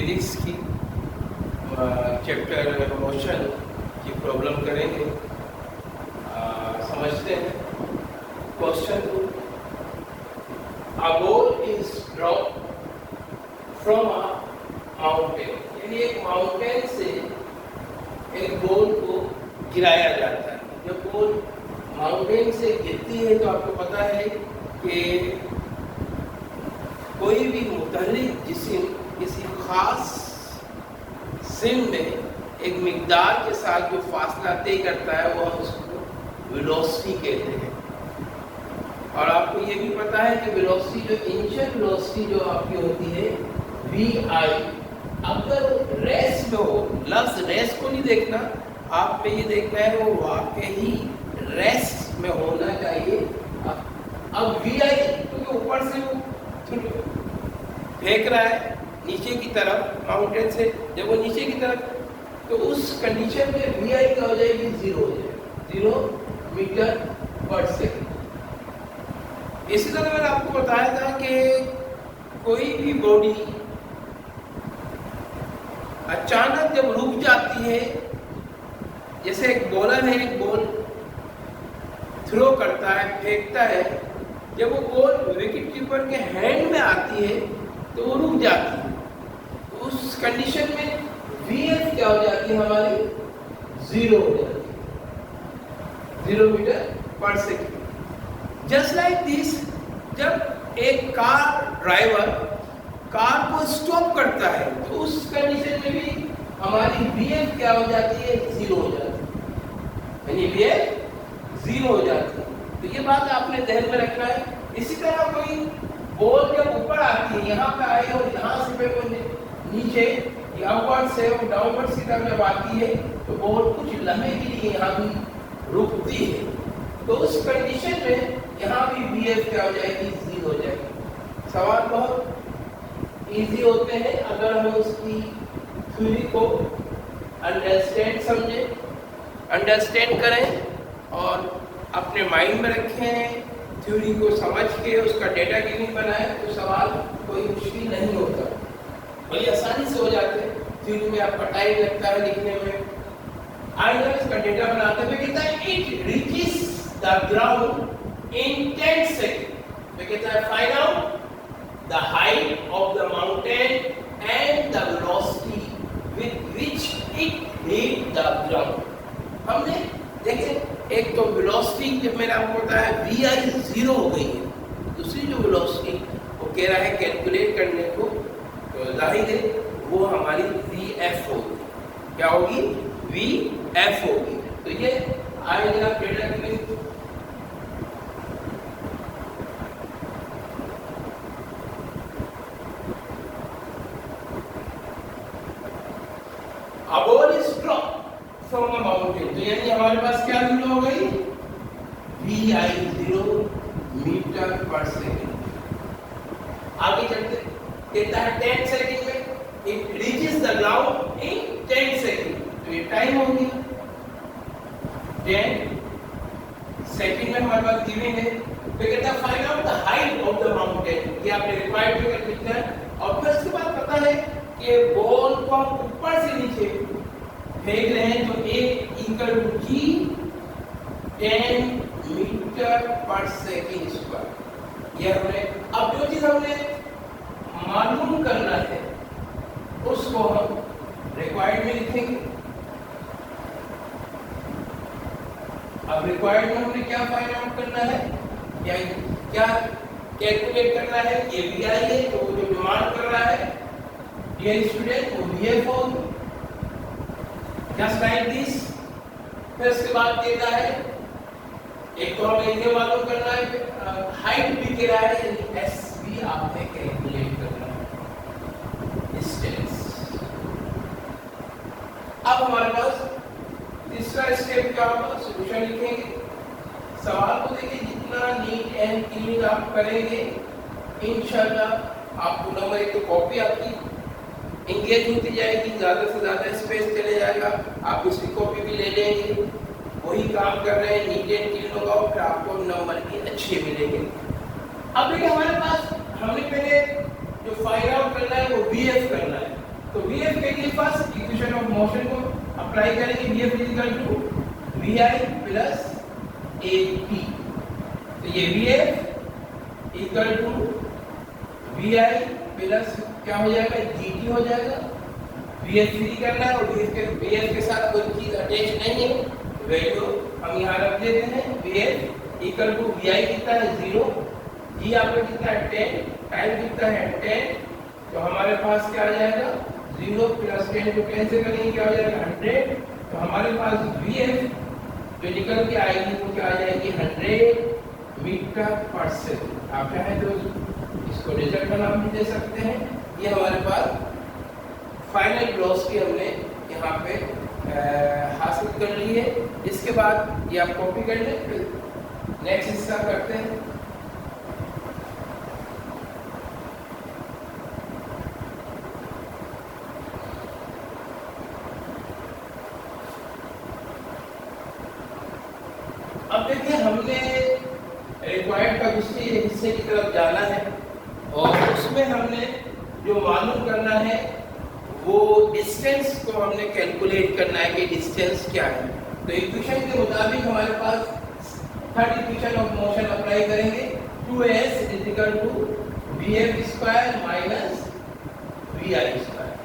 Physics की chapter motion की problem करेंगे। समझते हैं क्वेश्चन को। A ball is dropped from a mountain, यानी एक माउंटेन से एक बॉल को गिराया जाता है। जब बॉल माउंटेन से गिरती है तो आपको पता है कि कोई भी मुतहर्रिक जिस्म किसी खास सिम में एक मिकदार के साथ जो फासला तय करता है वो हम उसको वेलोसिटी कहते हैं। और आपको ये भी पता है कि वेलोसिटी जो इनिशियल वेलोसिटी जो आपकी होती है vi, अगर रेस में हो, लफ्ज रेस को नहीं देखना, आप में ये देखना है वो वाकई रेस में होना चाहिए। अब vi क्योंकि ऊपर से वो फेंक रहा है नीचे की तरफ माउंटेन से, जब वो नीचे की तरफ, तो उस कंडीशन में vi क्या हो जाएगी, 0 हो जाएगी, 0 मीटर पर सेकेंड। इसी तरह मैंने आपको बताया था कि कोई भी बॉडी अचानक जब रुक जाती है, जैसे एक बॉलर है, एक बॉल थ्रो करता है, फेंकता है, जब वो बॉल विकेट कीपर के हैंड में आती है तो वो रुक जाती है। तो उस कंडीशन में vf क्या हो जाती है हमारी, 0 हो जाती है, 0 मीटर पर सेकेंड। जस्ट लाइक दिस, जब एक कार ड्राइवर कार को स्टॉप करता है तो उस कंडीशन में भी हमारी vf क्या हो जाती है, 0 हो जाती है, यानी vf 0 हो जाती है। तो ये बात आपने ध्यान में रखना है। इसी तरह कोई बॉल जब ऊपर आती है, यहाँ पे आई और यहाँ से पे वो नीचे अपवर्ड से डाउनवर्ड की तरफ जब आती है तो बॉल कुछ लम्हे के लिए यहाँ भी रुकती है। तो उस कंडीशन में यहाँ भी vf क्या हो जाएगी, 0 हो जाएगी। सवाल बहुत इजी होते हैं अगर हम उसकी थ्योरी को अंडरस्टैंड करें और अपने माइंड में रखें, थ्योरी को समझ के उसका डेटा गिविंग बनाएं, तो सवाल कोई मुश्किल नहीं होता, बड़ी आसानी से हो जाते हैं। थ्योरी में आपका टाइम लगता है लिखने में। आइए इसका डेटा बनाते हुए कहता है it reaches the ground in 10 second. तो कहता है find out the height of the mountain and the velocity with which it hit the ground. हमने देखिए, एक तो वेलोसिटी जब मैंने आपको बताया vi 0 हो गई है, दूसरी जो वेलोसिटी वो कह रहा है कैलकुलेट करने को, तो जाहिर है वो हमारी vf होगी। क्या होगी, vf होगी। तो ये आएगा data giving. A ball is dropped from a mountain, तो यानी हमारे पास क्या वैल्यू हो गई, vi 0 मीटर पर सेकेंड। आगे चलते, कहता है 10 सेकेंड में it reaches the ground in 10 second. तो ये टाइम हो गया 10 सेकेंड में हमारे पास गिवन है। फिर कहता है find out the height of the mountain, ये आपने रिक्वायर्ड में कर लिखना है। और फिर उसके बाद पता है कि बॉल को हम ऊपर से नीचे फेंक रहे हैं, तो एक इक्वल टू g 10 मीटर पर सेकेंड स्क्वायर। ये हमने, अब जो चीज हमने मालूम करना है उसको हम रिक्वायर्ड में लिखेंगे। अब रिक्वायर्ड में हमने क्या फाइंड आउट करना है, क्या कैलकुलेट करना है, ये vi है तो वो जो डिमांड कर रहा है डियर स्टूडेंट वो vf होगी, जस्ट लाइक दिस। फिर उसके बाद कहता है एक तो हमें ये मालूम करना है, हाइट भी कह रहा है, यानी s भी आपने कैलकुलेट करना है, डिस्टेंस। अब हमारे पास तीसरा स्टेप क्या होगा, सॉल्यूशन लिखेंगे। सवाल को देखिए, जितना नीट एंड क्लीन आप करेंगे इंशाल्लाह आपको नंबर एक तो कॉपी आपकी इंगेज होती जाएगी, ज़्यादा से ज़्यादा स्पेस चले जाएगा, आप उसकी कॉपी भी ले लेंगे, वही काम कर रहे हैं, नीट एंड क्लीन होगा और फिर आपको नंबर भी अच्छे मिलेंगे। अब देखिए हमारे पास, हमने पहले जो फाइंड आउट करना है वो vf करना है। तो VF के लिए फर्स्ट इक्वेशन ऑफ मोशन को अप्लाई करेंगे, VF is equal to VI plus AT। तो ये VF equal to VI plus क्या हो जाएगा, GT हो जाएगा। VF फ्री करना है और VF के साथ कोई चीज अटैच नहीं है, वैल्यू हम यहाँ रख देते हैं। VF इक्वल टू VI कितना है 0, G आपका कितना है 10, टाइम कितना है 10, तो हमारे पास क्या आ जाएगा 0 प्लस 10 को कैंसिल करेंगे क्या हो जाएगा 100। तो हमारे पास VF जो निकल के आएगी वो क्या आ जाएगी 100 मीटर पर सेकंड। आप चाहें तो इसको रिजल्ट का नाम भी दे सकते हैं। ये हमारे पास फाइनल वेलोसिटी हमने यहाँ पे हासिल कर ली है। इसके बाद ये आप कॉपी कर लें, फिर नेक्स्ट हिस्सा करते हैं। अब देखिए हमने रिक्वायर्ड का दूसरे हिस्से की तरफ जाना है और उसमें हमने जो मालूम करना है वो डिस्टेंस को हमने कैलकुलेट करना है कि डिस्टेंस क्या है। तो इक्वेशन के मुताबिक हमारे पास third equation of motion apply करेंगे, 2s is equal to vf square minus vi square.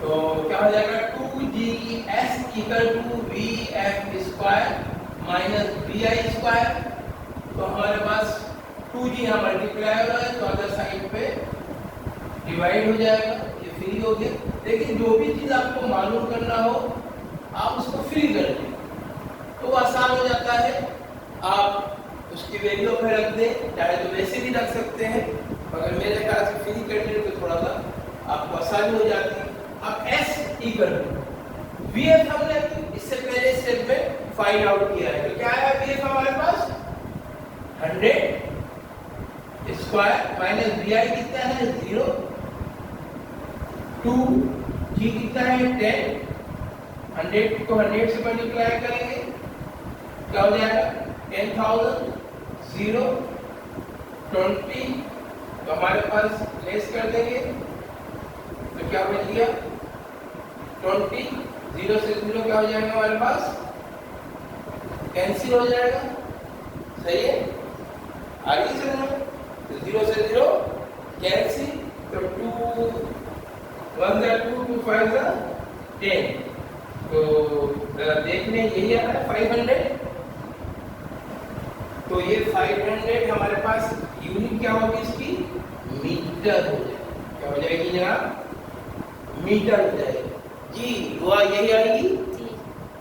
तो क्या हो जाएगा 2gs equal to vf square minus vi square. तो हमारे पास 2g यहाँ मल्टीप्लाई हो रहा है तो अदर साइड पे डिवाइड हो जाएगा, ये फ्री हो गया। लेकिन जो भी चीज आपको मालूम करना हो आप उसको फ्री कर दें तो आसान हो जाता है। आप उसकी वैल्यू पे रख दें, चाहे तो वैसे भी रख सकते हैं, मगर मेरे ख्याल से फ्री कर दें तो थोड़ा सा आपको आसानी हो जाती है। अब s इक्वल टू VF हमने इससे पहले स्टेप में फाइंड आउट किया है, तो क्या है VF हमारे पास 100 स्क्वायर माइनस vi कितना है 0, 2g कितना है 10, 100 को 100 से मल्टीप्लाई करेंगे क्या हो जाएगा 10,000, 0, 20, तो हमारे पास लेस कर देंगे तो क्या बच गया 20, 0 से 0 क्या हो जाएगा हमारे पास कैंसिल हो जाएगा, सही है। आगे चलना तो 0 से 0 कैंसिल, तो 2 1 जा 2 2 5 जा 10, तो देखने यही आ रहा है 500। तो ये 500 हमारे पास यूनिट क्या होगी इसकी मीटर हो जाएगी, क्या हो जाएगी जनाब मीटर हो जाएगी जी। दुआ यही आएगी,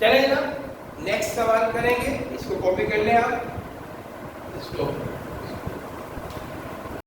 चलेगा। नेक्स्ट सवाल करेंगे, इसको कॉपी कर लें आप इसको।